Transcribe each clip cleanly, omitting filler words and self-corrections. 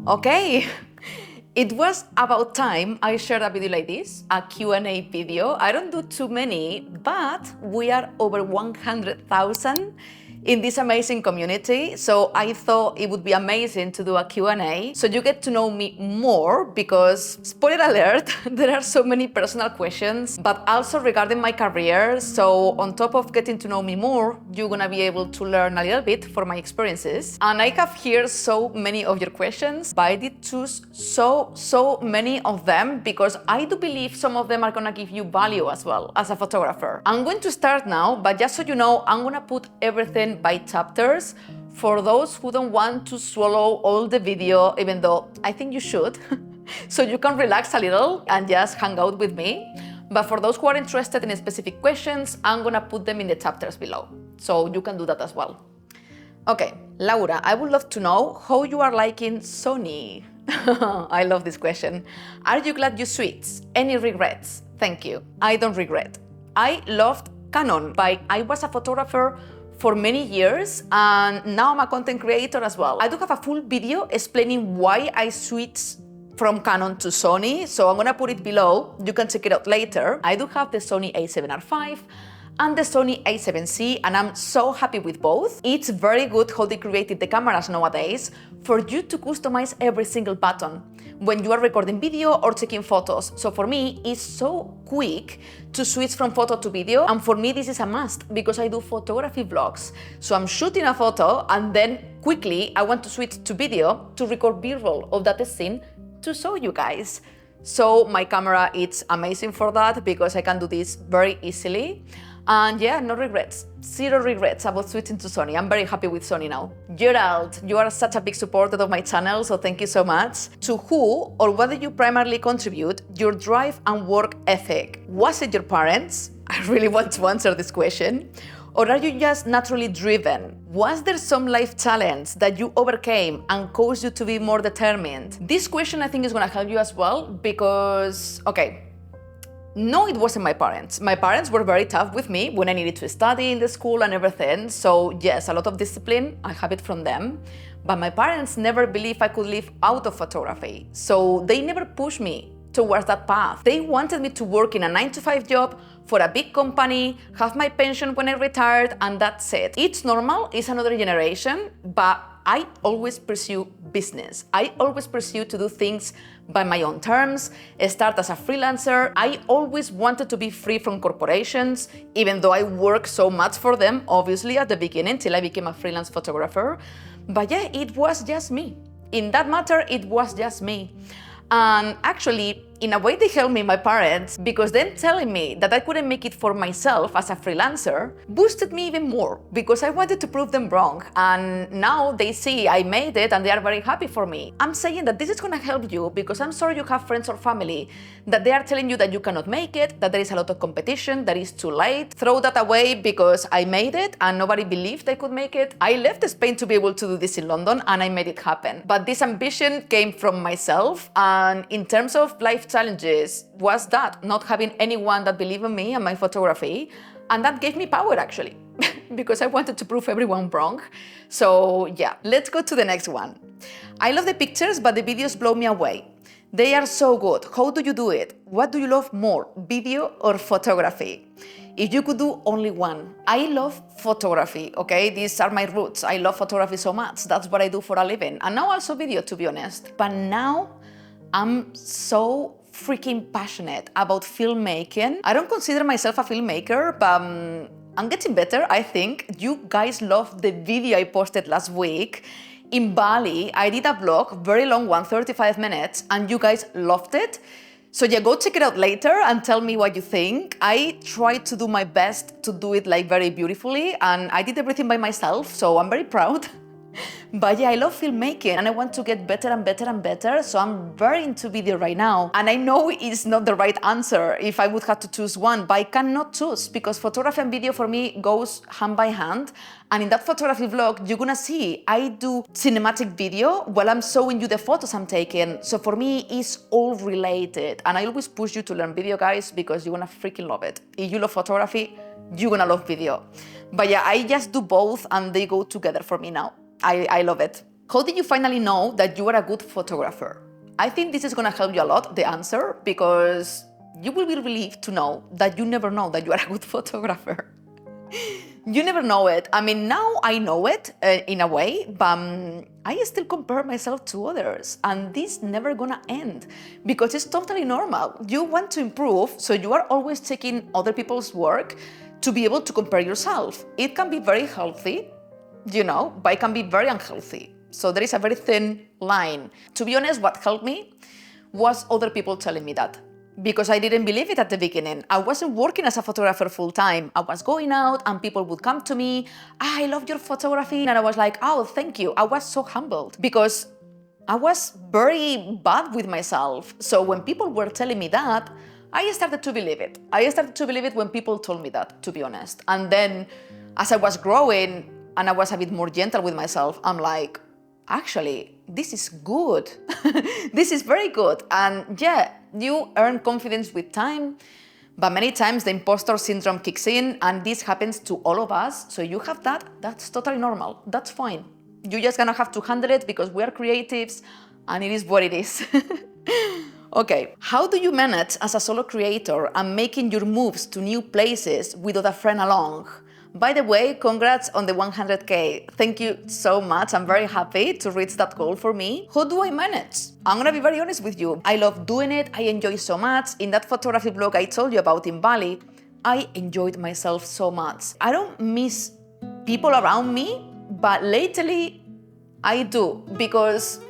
Okay, it was about time I shared a video like this, a Q&A video. I don't do too many, but we are over 100,000 in this amazing community, so I thought it would be amazing to do a Q&A so you get to know me more because, spoiler alert, there are so many personal questions, but also regarding my career, so on top of getting to know me more, you're gonna be able to learn a little bit from my experiences. And I have here so many of your questions, but I did choose so many of them because I do believe some of them are gonna give you value as well as a photographer. I'm going to start now, but just so you know, I'm gonna put everything by chapters for those who don't want to swallow all the video, even though I think you should, so you can relax a little and just hang out with me. But for those who are interested in specific questions, I'm gonna put them in the chapters below, so you can do that as well. Okay, Laura, I would love to know how you are liking Sony. I love this question. Are you glad you switched? Any regrets? Thank you. I don't regret. I loved Canon, but I was a photographer for many years and now I'm a content creator as well. I do have a full video explaining why I switched from Canon to Sony, so I'm gonna put it below. You can check it out later. I do have the Sony a7R5 and the Sony a7C, and I'm so happy with both. It's very good how they created the cameras nowadays for you to customize every single button when you are recording video or taking photos. So for me, it's so quick to switch from photo to video, and for me this is a must because I do photography vlogs. So I'm shooting a photo and then quickly I want to switch to video to record B-roll of that scene to show you guys. So my camera, it's amazing for that because I can do this very easily. And yeah, no regrets, zero regrets about switching to Sony. I'm very happy with Sony now. Gerald, you are such a big supporter of my channel, so thank you so much. To who or what did you primarily contribute your drive and work ethic? Was it your parents? I really want to answer this question. Or are you just naturally driven? Was there some life challenge that you overcame and caused you to be more determined? This question I think is gonna help you as well because, okay, no, it wasn't my parents. My parents were very tough with me when I needed to study in the school and everything. So yes, a lot of discipline, I have it from them. But my parents never believed I could live out of photography. So they never pushed me towards that path. They wanted me to work in a 9-to-5 job for a big company, have my pension when I retired, and that's it. It's normal, it's another generation, but I always pursue business. I always pursue to do things by my own terms, start as a freelancer. I always wanted to be free from corporations, even though I worked so much for them, obviously, at the beginning, till I became a freelance photographer. But yeah, it was just me. In that matter, it was just me. And actually, in a way, they helped me, my parents, because them telling me that I couldn't make it for myself as a freelancer boosted me even more because I wanted to prove them wrong. And now they see I made it and they are very happy for me. I'm saying that this is gonna help you because I'm sure you have friends or family that they are telling you that you cannot make it, that there is a lot of competition, that it's too late. Throw that away because I made it and nobody believed I could make it. I left Spain to be able to do this in London and I made it happen. But this ambition came from myself, and in terms of life challenges was that not having anyone that believed in me and my photography, and that gave me power actually because I wanted to prove everyone wrong. So yeah, let's go to the next one. I love the pictures, but the videos blow me away. They are so good. How do you do it? What do you love more, video or photography? If you could do only one. I love photography, okay? These are my roots. I love photography so much. That's what I do for a living. And now also video, to be honest. But now I'm so freaking passionate about filmmaking. I don't consider myself a filmmaker, but I'm getting better, I think. You guys loved the video I posted last week. In Bali, I did a vlog, very long one, 35 minutes, and you guys loved it. So yeah, go check it out later and tell me what you think. I tried to do my best to do it like very beautifully, and I did everything by myself, so I'm very proud. But yeah, I love filmmaking and I want to get better and better and better, so I'm very into video right now. And I know it's not the right answer if I would have to choose one, but I cannot choose because photography and video for me goes hand by hand. And in that photography vlog, you're gonna see I do cinematic video while I'm showing you the photos I'm taking. So for me, it's all related. And I always push you to learn video, guys, because you're gonna freaking love it. If you love photography, you're gonna love video. But yeah, I just do both and they go together for me now. I love it. How did you finally know that you are a good photographer? I think this is gonna help you a lot, the answer, because you will be relieved to know that you never know that you are a good photographer. You never know it. I mean, now I know it in a way, but I still compare myself to others, and this never gonna end because it's totally normal. You want to improve, so you are always checking other people's work to be able to compare yourself. It can be very healthy, but it can be very unhealthy. So there is a very thin line. To be honest, what helped me was other people telling me that. Because I didn't believe it at the beginning. I wasn't working as a photographer full time. I was going out and people would come to me, I love your photography. And I was like, oh, thank you. I was so humbled because I was very bad with myself. So when people were telling me that, I started to believe it. I started to believe it when people told me that, to be honest. And then as I was growing and I was a bit more gentle with myself, I'm like, actually, this is good. This is very good. And yeah, you earn confidence with time, but many times the imposter syndrome kicks in, and this happens to all of us. So you have that, that's totally normal. That's fine. You're just gonna have to handle it because we are creatives and it is what it is. Okay, how do you manage as a solo creator and making your moves to new places without a friend along? By the way, congrats on the 100K. Thank you so much. I'm very happy to reach that goal for me. How do I manage? I'm gonna be very honest with you. I love doing it. I enjoy so much. In that photography blog I told you about in Bali, I enjoyed myself so much. I don't miss people around me, but lately I do, because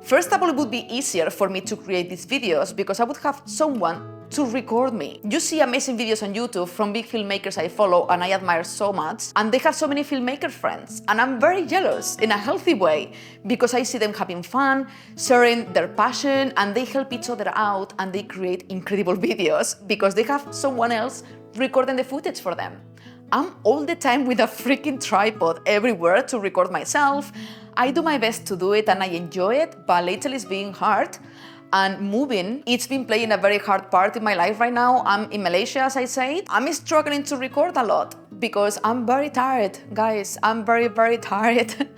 first of all, it would be easier for me to create these videos because I would have someone to record me. You see amazing videos on YouTube from big filmmakers I follow and I admire so much, and they have so many filmmaker friends, and I'm very jealous in a healthy way because I see them having fun, sharing their passion, and they help each other out and they create incredible videos because they have someone else recording the footage for them. I'm all the time with a freaking tripod everywhere to record myself. I do my best to do it and I enjoy it, but lately it's being hard. And moving, it's been playing a very hard part in my life right now. I'm in Malaysia, as I said. I'm struggling to record a lot because I'm very tired, guys. I'm very, very tired.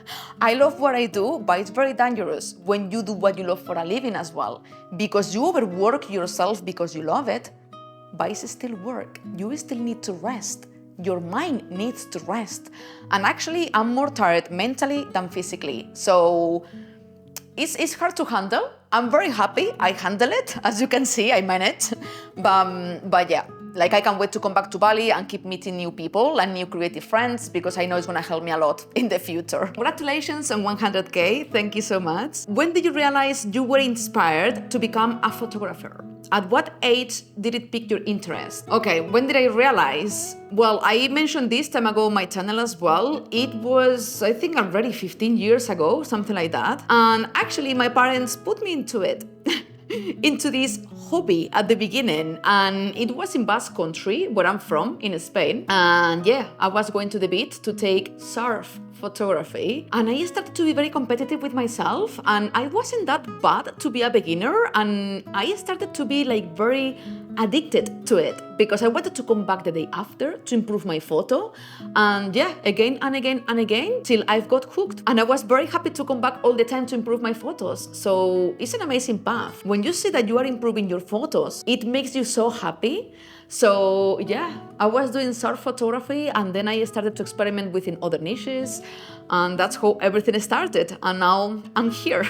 I love what I do, but it's very dangerous when you do what you love for a living as well, because you overwork yourself because you love it, but it's still work. You still need to rest. Your mind needs to rest. And actually, I'm more tired mentally than physically. So it's hard to handle. I'm very happy I handle it. As you can see, I manage. But yeah, like I can't wait to come back to Bali and keep meeting new people and new creative friends because I know it's gonna help me a lot in the future. Congratulations on 100K, thank you so much. When did you realize you were inspired to become a photographer? At what age did it pique your interest? Okay, when did I realize? Well, I mentioned this time ago on my channel as well. It was, I think, already 15 years ago, something like that. And actually, my parents put me into it. Into this hobby at the beginning, and it was in Basque Country, where I'm from, in Spain. And yeah, I was going to the beach to take surf photography, and I started to be very competitive with myself, and I wasn't that bad to be a beginner, and I started to be like very addicted to it because I wanted to come back the day after to improve my photo, and yeah, again and again and again till I've got hooked, and I was very happy to come back all the time to improve my photos. So it's an amazing path. When you see that you are improving your photos, it makes you so happy. So yeah, I was doing surf photography, and then I started to experiment within other niches, and that's how everything started, and now I'm here.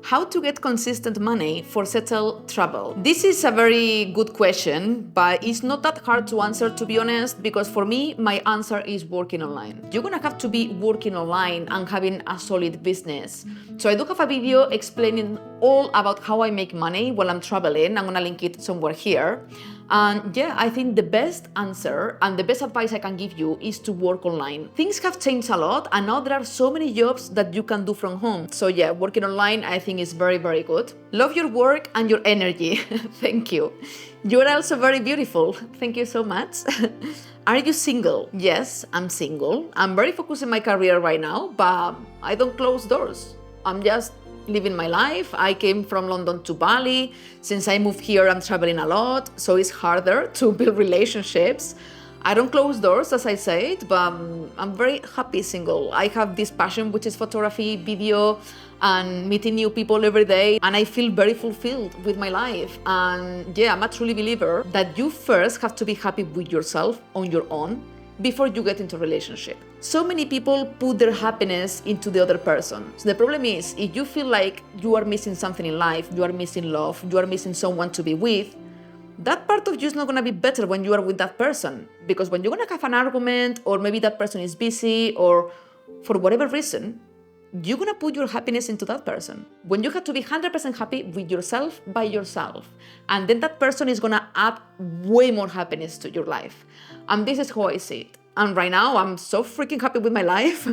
How to get consistent money for settle travel? This is a very good question, but it's not that hard to answer, to be honest, because for me, my answer is working online. You're gonna have to be working online and having a solid business. So I do have a video explaining all about how I make money while I'm traveling. I'm gonna link it somewhere here. And yeah, I think the best answer and the best advice I can give you is to work online. Things have changed a lot, and now there are so many jobs that you can do from home. So yeah, working online I think is very, very good. Love your work and your energy. Thank you. You are also very beautiful. Thank you so much. Are you single? Yes, I'm single. I'm very focused in my career right now, but I don't close doors. I'm just living my life. I came from London to Bali. Since I moved here, I'm traveling a lot, so it's harder to build relationships. I don't close doors, as I said, but I'm very happy single. I have this passion, which is photography, video, and meeting new people every day. And I feel very fulfilled with my life. And yeah, I'm a truly believer that you first have to be happy with yourself on your own before you get into a relationship. So many people put their happiness into the other person. So the problem is, if you feel like you are missing something in life, you are missing love, you are missing someone to be with, that part of you is not going to be better when you are with that person. Because when you're going to have an argument, or maybe that person is busy, or for whatever reason, you're going to put your happiness into that person. When you have to be 100% happy with yourself, by yourself. And then that person is going to add way more happiness to your life. And this is how I see it. And right now, I'm so freaking happy with my life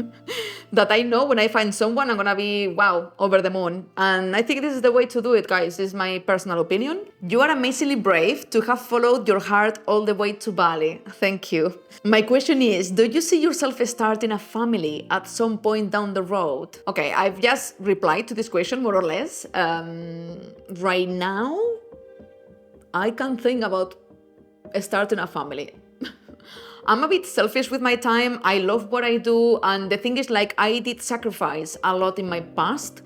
that I know when I find someone, I'm gonna be, wow, over the moon. And I think this is the way to do it, guys. This is my personal opinion. You are amazingly brave to have followed your heart all the way to Bali. Thank you. My question is, do you see yourself starting a family at some point down the road? Okay, I've just replied to this question, more or less. Right now, I can't think about starting a family. I'm a bit selfish with my time. I love what I do. And the thing is, like, I did sacrifice a lot in my past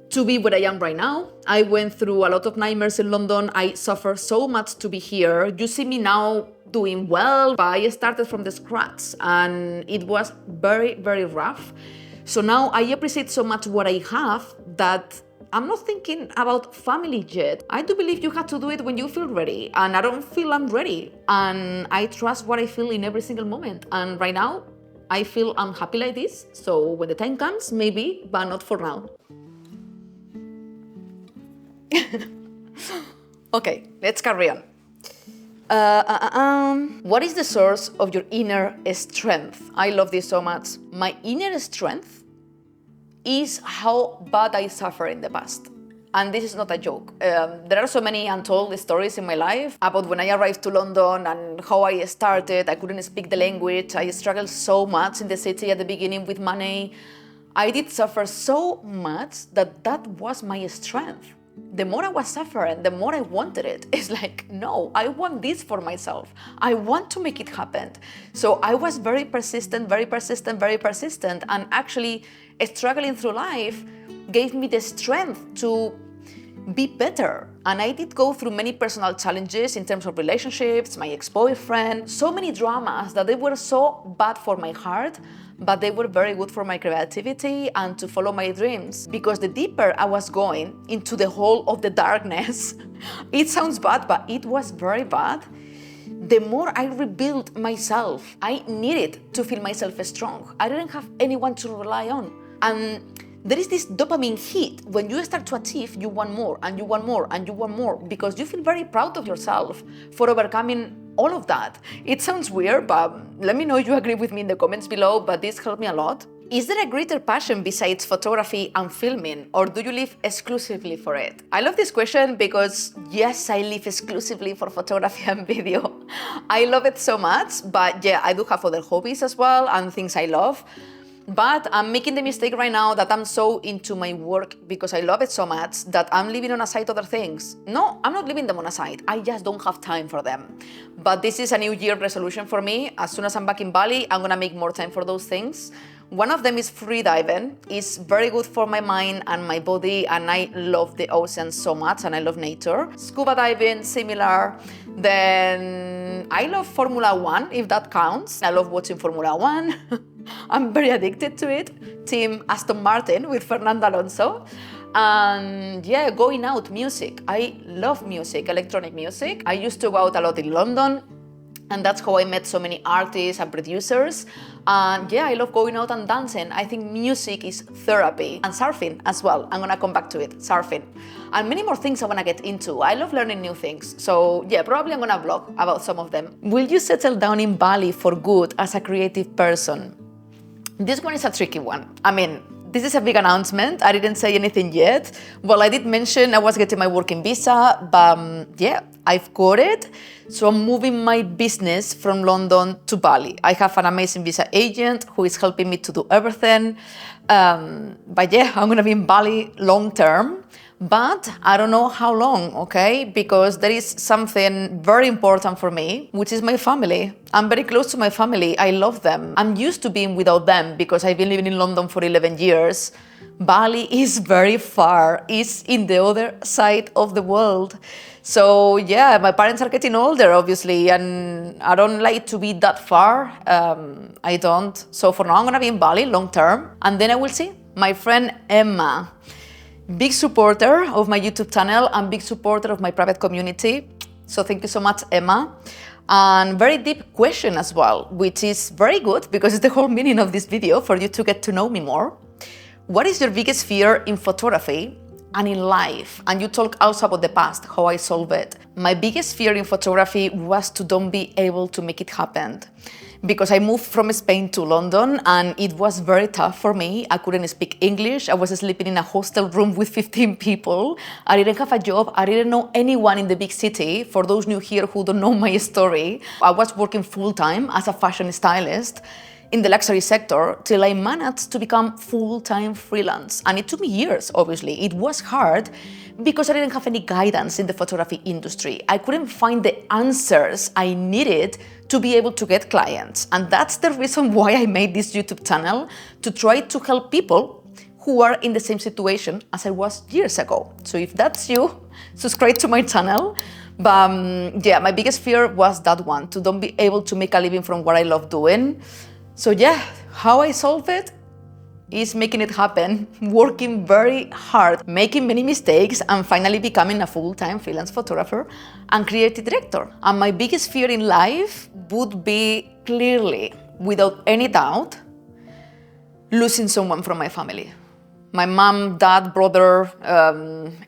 to be where I am right now. I went through a lot of nightmares in London. I suffer so much to be here. You see me now doing well, but I started from the scratch and it was very, very rough. So now I appreciate so much what I have that I'm not thinking about family yet. I do believe you have to do it when you feel ready, and I don't feel I'm ready. And I trust what I feel in every single moment. And right now, I feel I'm happy like this. So when the time comes, maybe, but not for now. Okay, let's carry on. What is the source of your inner strength? I love this so much. My inner strength is how bad I suffer in the past. And this is not a joke. There are so many untold stories in my life about when I arrived to London and how I started. I couldn't speak the language. I struggled so much in the city at the beginning with money. I did suffer so much that was my strength. The more I was suffering, the more I wanted it. It's like, no, I want this for myself. I want to make it happen. So I was very persistent, very persistent, very persistent. And actually, struggling through life gave me the strength to be better. And I did go through many personal challenges in terms of relationships, my ex-boyfriend, so many dramas that they were so bad for my heart, but they were very good for my creativity and to follow my dreams. Because the deeper I was going into the hole of the darkness, it sounds bad, but it was very bad, the more I rebuilt myself. I needed to feel myself strong. I didn't have anyone to rely on. And there is this dopamine hit. When you start to achieve, you want more, and you want more, and you want more, because you feel very proud of yourself for overcoming all of that. It sounds weird, but let me know if you agree with me in the comments below, but this helped me a lot. Is there a greater passion besides photography and filming, or do you live exclusively for it? I love this question because yes, I live exclusively for photography and video. I love it so much, but yeah, I do have other hobbies as well and things I love. But I'm making the mistake right now that I'm so into my work because I love it so much that I'm leaving on aside other things. No, I'm not leaving them on aside. I just don't have time for them. But this is a New Year resolution for me. As soon as I'm back in Bali, I'm gonna make more time for those things. One of them is freediving. It's very good for my mind and my body, and I love the ocean so much and I love nature. Scuba diving, similar. Then I love Formula 1, if that counts. I love watching Formula 1. I'm very addicted to it. Team Aston Martin with Fernando Alonso. And yeah, going out, music. I love music, electronic music. I used to go out a lot in London, and that's how I met so many artists and producers. And yeah, I love going out and dancing. I think music is therapy. And surfing as well. I'm gonna come back to it, surfing. And many more things I wanna get into. I love learning new things. So yeah, probably I'm gonna vlog about some of them. Will you settle down in Bali for good as a creative person? This one is a tricky one. I mean, this is a big announcement. I didn't say anything yet. Well, I did mention I was getting my working visa, but yeah, I've got it. So I'm moving my business from London to Bali. I have an amazing visa agent who is helping me to do everything. But yeah, I'm gonna be in Bali long term. But I don't know how long, okay? Because there is something very important for me, which is my family. I'm very close to my family. I love them. I'm used to being without them because I've been living in London for 11 years. Bali is very far. It's in the other side of the world. So yeah, my parents are getting older, obviously, and I don't like to be that far. I don't. So for now, I'm gonna be in Bali long term, and then I will see. My friend Emma, big supporter of my YouTube channel and big supporter of my private community. So thank you so much, Emma. And very deep question as well, which is very good because it's the whole meaning of this video for you to get to know me more. What is your biggest fear in photography and in life? And you talk also about the past, how I solve it. My biggest fear in photography was to don't be able to make it happen. Because I moved from Spain to London and it was very tough for me. I couldn't speak English. I was sleeping in a hostel room with 15 people. I didn't have a job. I didn't know anyone in the big city. For those new here who don't know my story, I was working full-time as a fashion stylist in the luxury sector till I managed to become full-time freelance. And it took me years, obviously. It was hard because I didn't have any guidance in the photography industry. I couldn't find the answers I needed to be able to get clients. And that's the reason why I made this YouTube channel, to try to help people who are in the same situation as I was years ago. So if that's you, subscribe to my channel. But yeah, my biggest fear was that one, to don't be able to make a living from what I love doing. So yeah, how I solve it is making it happen, working very hard, making many mistakes, and finally becoming a full-time freelance photographer and creative director. And my biggest fear in life would be, clearly, without any doubt, losing someone from my family. My mom, dad, brother,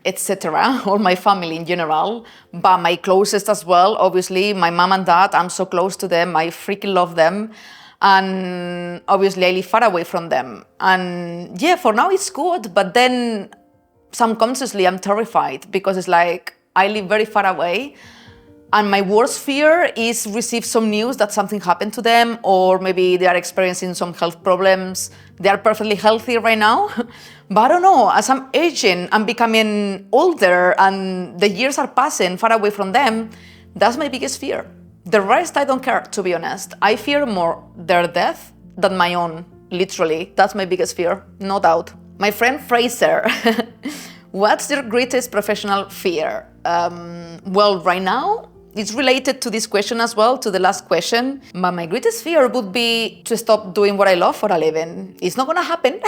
etc., or my family in general, but my closest as well, obviously, my mom and dad, I'm so close to them, I freaking love them. And obviously I live far away from them. And yeah, for now it's good, but then subconsciously I'm terrified because it's like I live very far away and my worst fear is receive some news that something happened to them, or maybe they are experiencing some health problems. They are perfectly healthy right now, but I don't know, as I'm aging, I'm becoming older and the years are passing far away from them. That's my biggest fear. The rest, I don't care, to be honest. I fear more their death than my own, literally. That's my biggest fear, no doubt. My friend Fraser, what's your greatest professional fear? Well, right now, it's related to this question as well, to the last question. But my greatest fear would be to stop doing what I love for a living. It's not gonna happen,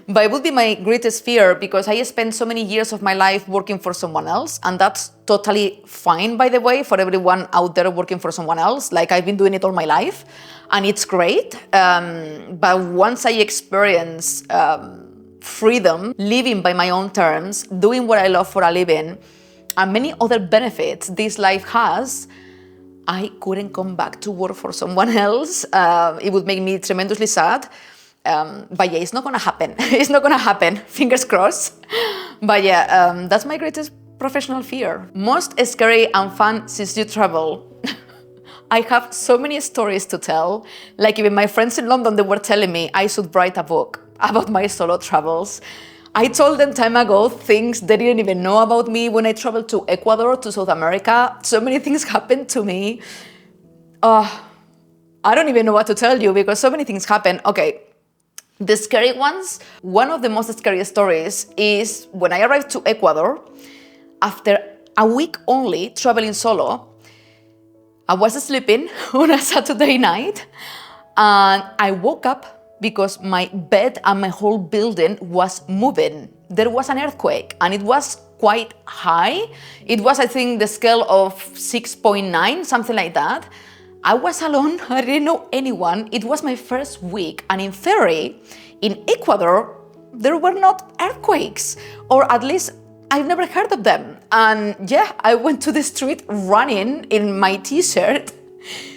but it would be my greatest fear because I spent so many years of my life working for someone else, and that's totally fine, by the way, for everyone out there working for someone else. Like, I've been doing it all my life, and it's great. But once I experience freedom, living by my own terms, doing what I love for a living, and many other benefits this life has, I couldn't come back to work for someone else. It would make me tremendously sad. But yeah, it's not gonna happen. It's not gonna happen, fingers crossed. But yeah, that's my greatest professional fear. Most scary and fun since you travel. I have so many stories to tell. Like, even my friends in London, they were telling me I should write a book about my solo travels. I told them time ago things they didn't even know about me when I traveled to Ecuador, to South America. So many things happened to me. I don't even know what to tell you because so many things happen. Okay, the scary ones. One of the most scary stories is when I arrived to Ecuador, after a week only traveling solo, I was sleeping on a Saturday night and I woke up because my bed and my whole building was moving. There was an earthquake and it was quite high. It was, I think, the scale of 6.9, something like that. I was alone, I didn't know anyone. It was my first week, and in theory, in Ecuador, there were not earthquakes, or at least I've never heard of them. And yeah, I went to the street running in my t-shirt,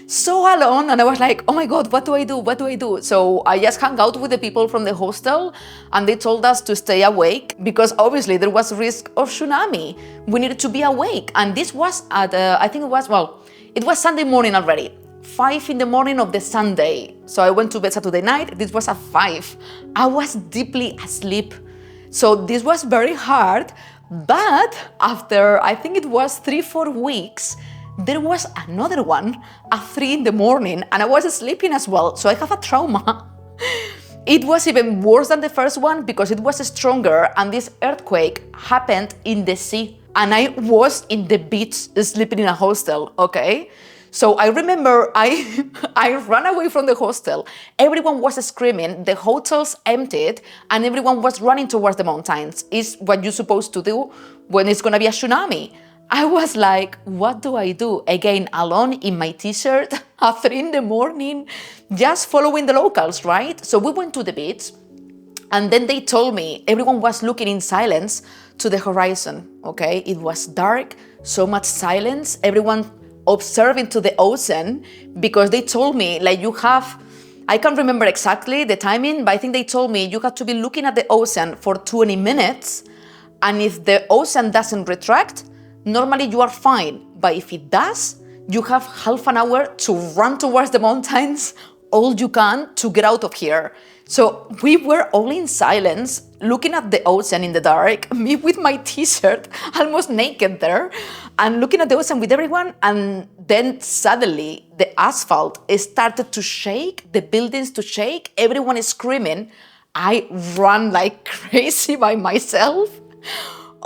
so alone, and I was like, oh my God, what do I do? What do I do? So I just hung out with the people from the hostel and they told us to stay awake because obviously there was risk of tsunami. We needed to be awake. And this was at, I think it was Sunday morning already, 5 in the morning of the Sunday. So I went to bed Saturday night, this was at 5. I was deeply asleep. So this was very hard, but after, I think it was 3-4 weeks, there was another one at 3 in the morning and I was sleeping as well. So I have a trauma. It was even worse than the first one because it was stronger and this earthquake happened in the sea. And I was in the beach sleeping in a hostel, okay? So I remember I ran away from the hostel. Everyone was screaming, the hotels emptied, and everyone was running towards the mountains. It's what you're supposed to do when it's gonna be a tsunami. I was like, what do I do? Again, alone in my t-shirt at 3 in the morning, just following the locals, right? So we went to the beach, and then they told me everyone was looking in silence to the horizon, okay? It was dark, so much silence, everyone observing to the ocean, because they told me, like, you have, I can't remember exactly the timing, but I think they told me you have to be looking at the ocean for 20 minutes, and if the ocean doesn't retract, normally you are fine, but if it does, you have half an hour to run towards the mountains, all you can to get out of here. So we were all in silence, looking at the ocean in the dark, me with my t-shirt, almost naked there, and looking at the ocean with everyone, and then suddenly the asphalt started to shake, the buildings to shake, everyone is screaming. I ran like crazy by myself.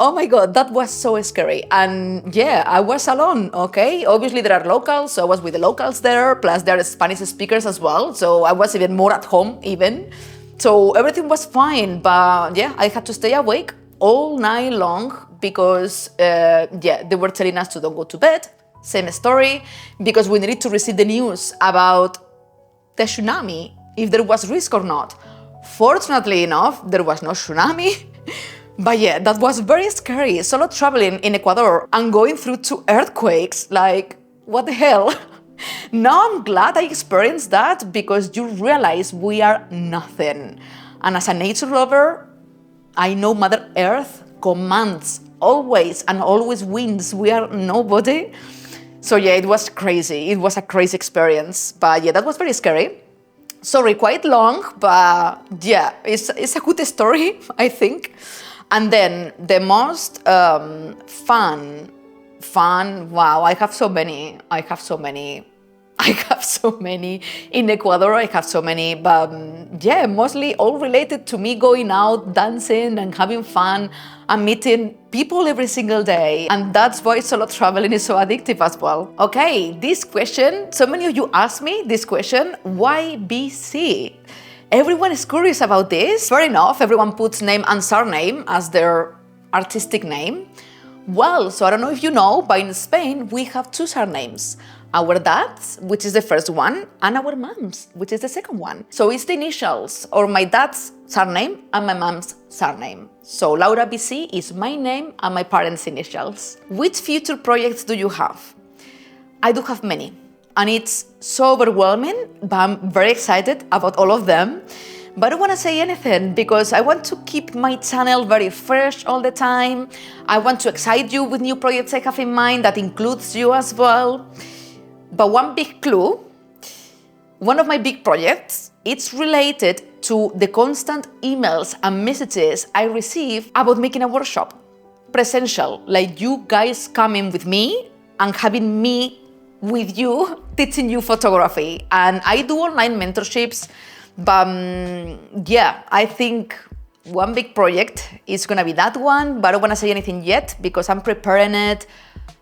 Oh my God, that was so scary. And yeah, I was alone, okay? Obviously there are locals, so I was with the locals there, plus there are Spanish speakers as well, so I was even more at home even. So everything was fine, but yeah, I had to stay awake all night long because yeah, they were telling us to don't go to bed, same story, because we needed to receive the news about the tsunami, if there was risk or not. Fortunately enough, there was no tsunami. But yeah, that was very scary. Solo traveling in Ecuador and going through 2 earthquakes, like, what the hell? Now I'm glad I experienced that because you realize we are nothing. And as a nature lover, I know Mother Earth commands always and always wins. We are nobody. So yeah, it was crazy. It was a crazy experience. But yeah, that was very scary. Sorry, quite long, but yeah, it's a good story, I think. And then the most fun, wow, I have so many in Ecuador, I have so many, but yeah, mostly all related to me going out, dancing and having fun and meeting people every single day. And that's why solo traveling is so addictive as well. Okay, this question, so many of you asked me this question, why BC? Everyone is curious about this. Fair enough, everyone puts name and surname as their artistic name. Well, so I don't know if you know, but in Spain, we have 2 surnames. Our dad's, which is the first one, and our mom's, which is the second one. So it's the initials, or my dad's surname and my mom's surname. So Laura BC is my name and my parents' initials. Which future projects do you have? I do have many. And it's so overwhelming, but I'm very excited about all of them. But I don't want to say anything because I want to keep my channel very fresh all the time. I want to excite you with new projects I have in mind that includes you as well. But one big clue, one of my big projects, it's related to the constant emails and messages I receive about making a workshop, presential, like you guys coming with me and having me with you, teaching you photography. And I do online mentorships, but yeah, I think one big project is gonna be that one, but I don't wanna say anything yet because I'm preparing it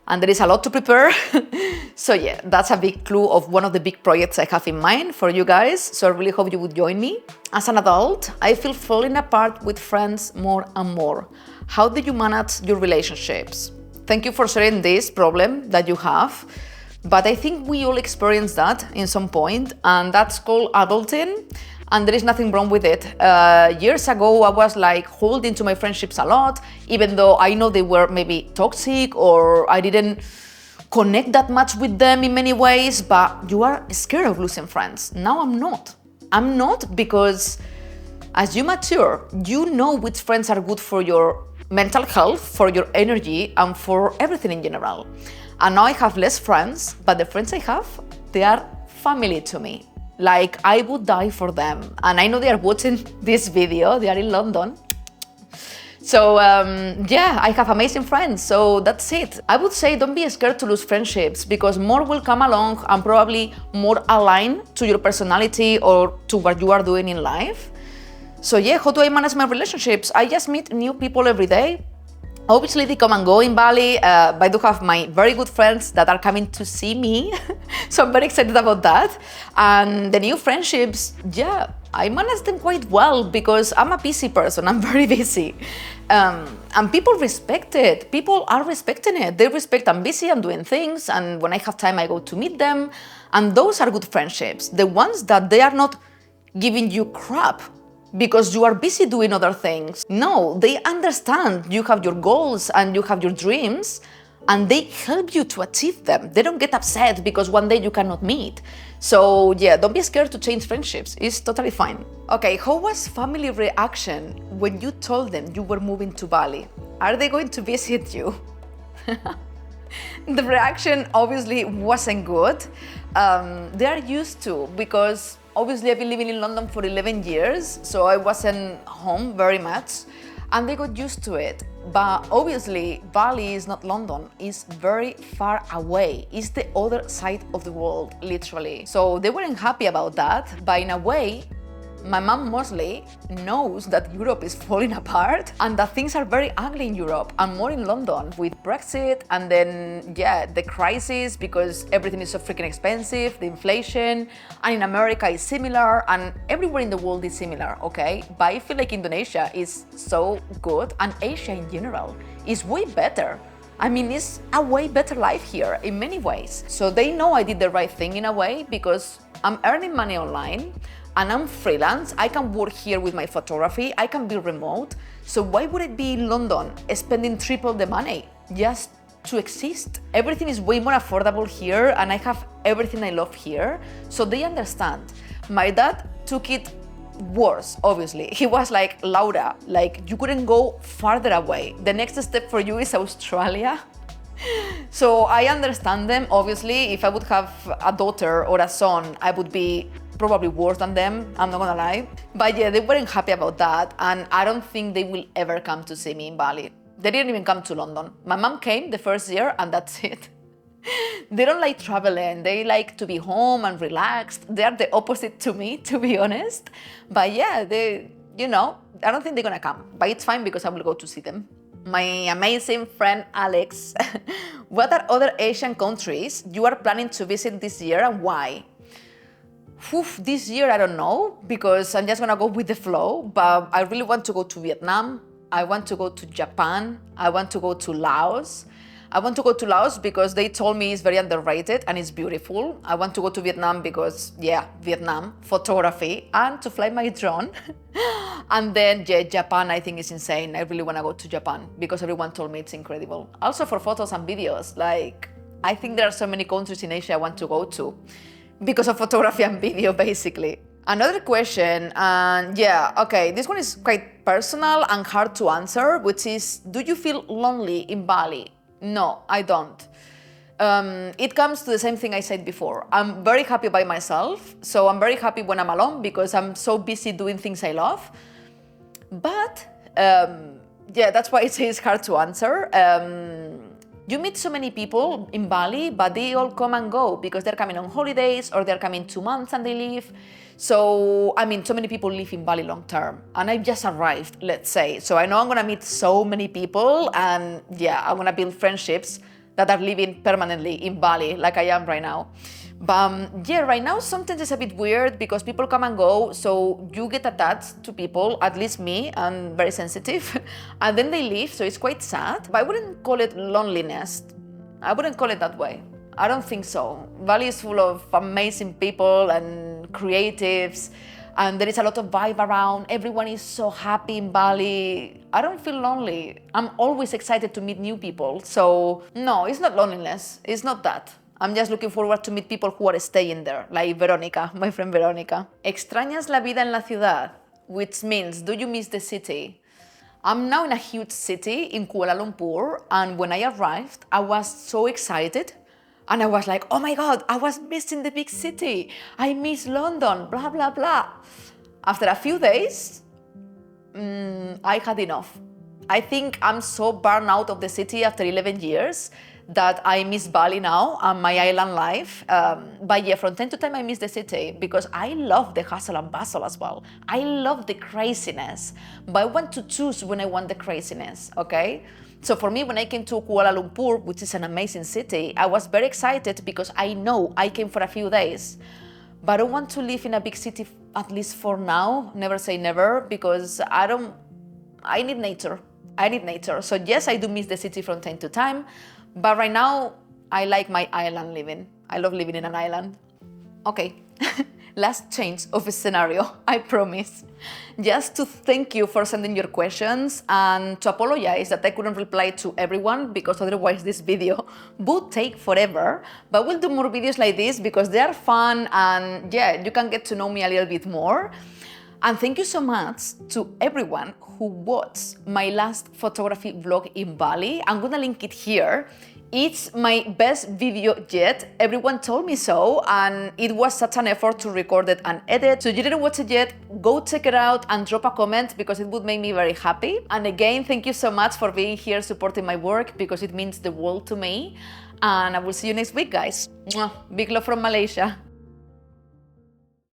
and there is a lot to prepare. So yeah, that's a big clue of one of the big projects I have in mind for you guys. So I really hope you would join me. As an adult, I feel falling apart with friends more and more. How do you manage your relationships? Thank you for sharing this problem that you have. But I think we all experience that in some point, and that's called adulting, and there is nothing wrong with it. Years ago, I was like holding to my friendships a lot, even though I know they were maybe toxic or I didn't connect that much with them in many ways, but you are scared of losing friends. Now I'm not. I'm not because as you mature, you know which friends are good for your mental health, for your energy, and for everything in general. And now I have less friends, but the friends I have, they are family to me. Like I would die for them. And I know they are watching this video, they are in London. So yeah, I have amazing friends, so that's it. I would say don't be scared to lose friendships because more will come along and probably more aligned to your personality or to what you are doing in life. So yeah, how do I manage my relationships? I just meet new people every day. Obviously, they come and go in Bali, but I do have my very good friends that are coming to see me. So I'm very excited about that. And the new friendships, yeah, I manage them quite well because I'm a busy person, I'm very busy. And people respect it. People are respecting it. They respect I'm busy, I'm doing things, and when I have time, I go to meet them. And those are good friendships. The ones that they are not giving you crap because you are busy doing other things. No, they understand you have your goals and you have your dreams and they help you to achieve them. They don't get upset because one day you cannot meet. So yeah, don't be scared to change friendships. It's totally fine. Okay, how was family reaction when you told them you were moving to Bali? Are they going to visit you? The reaction obviously wasn't good. They are used to because obviously I've been living in London for 11 years, so I wasn't home very much, and they got used to it. But obviously Bali is not London, it's very far away. It's the other side of the world, literally. So they weren't happy about that, but in a way, my mom mostly knows that Europe is falling apart and that things are very ugly in Europe and more in London with Brexit and then, yeah, the crisis because everything is so freaking expensive, the inflation, and in America is similar and everywhere in the world is similar, okay? But I feel like Indonesia is so good and Asia in general is way better. I mean, it's a way better life here in many ways. So they know I did the right thing in a way because I'm earning money online and I'm freelance, I can work here with my photography, I can be remote, so why would I be in London spending triple the money just to exist? Everything is way more affordable here and I have everything I love here, so they understand. My dad took it worse, obviously. He was like, Laura, like you couldn't go farther away. The next step for you is Australia. So I understand them, obviously. If I would have a daughter or a son, I would be probably worse than them, I'm not gonna lie. But yeah, they weren't happy about that and I don't think they will ever come to see me in Bali. They didn't even come to London. My mom came the first year and that's it. They don't like traveling, they like to be home and relaxed. They are the opposite to me, to be honest. But yeah, they, you know, I don't think they're gonna come, but it's fine because I will go to see them. My amazing friend Alex, what are other Asian countries you are planning to visit this year and why? This year, I don't know, because I'm just gonna go with the flow, but I really want to go to Vietnam, I want to go to Japan, I want to go to Laos. I want to go to Laos because they told me it's very underrated and it's beautiful. I want to go to Vietnam because, yeah, Vietnam, photography, and to fly my drone. And then, yeah, Japan I think is insane. I really want to go to Japan because everyone told me it's incredible. Also for photos and videos, like, I think there are so many countries in Asia I want to go to because of photography and video, basically. Another question, and yeah, okay, this one is quite personal and hard to answer, which is, do you feel lonely in Bali? No, I don't. It comes to the same thing I said before. I'm very happy by myself, so I'm very happy when I'm alone because I'm so busy doing things I love. But yeah, that's why I say it's hard to answer. You meet so many people in Bali, but they all come and go because they're coming on holidays or they're coming 2 months and they leave. So, I mean, so many people live in Bali long term and I've just arrived, let's say. So I know I'm gonna meet so many people and yeah, I'm gonna build friendships that are living permanently in Bali like I am right now. But yeah, right now sometimes it's a bit weird because people come and go, so you get attached to people, at least me, I'm very sensitive, and then they leave, so it's quite sad. But I wouldn't call it loneliness. I wouldn't call it that way. I don't think so. Bali is full of amazing people and creatives, and there is a lot of vibe around. Everyone is so happy in Bali. I don't feel lonely. I'm always excited to meet new people. So no, it's not loneliness. It's not that. I'm just looking forward to meet people who are staying there, like Veronica, my friend Veronica. ¿Extrañas la vida en la ciudad? Which means, do you miss the city? I'm now in a huge city in Kuala Lumpur, and when I arrived, I was so excited. And I was like, oh my God, I was missing the big city. I miss London, blah, blah, blah. After a few days, I had enough. I think I'm so burned out of the city after 11 years that I miss Bali now and my island life. But yeah, from time to time I miss the city because I love the hustle and bustle as well. I love the craziness, but I want to choose when I want the craziness, okay? So for me, when I came to Kuala Lumpur, which is an amazing city, I was very excited because I know I came for a few days. But I don't want to live in a big city, at least for now. Never say never, because I need nature. I need nature. So yes, I do miss the city from time to time, but right now I like my island living. I love living in an island. Okay, last change of scenario, I promise. Just to thank you for sending your questions and to apologize that I couldn't reply to everyone because otherwise this video would take forever. But we'll do more videos like this because they are fun and yeah, you can get to know me a little bit more. And thank you so much to everyone who watched my last photography vlog in Bali. I'm gonna link it here. It's my best video yet. Everyone told me so, and it was such an effort to record it and edit. So if you didn't watch it yet, go check it out and drop a comment because it would make me very happy. And again, thank you so much for being here supporting my work because it means the world to me. And I will see you next week, guys. Mwah. Big love from Malaysia.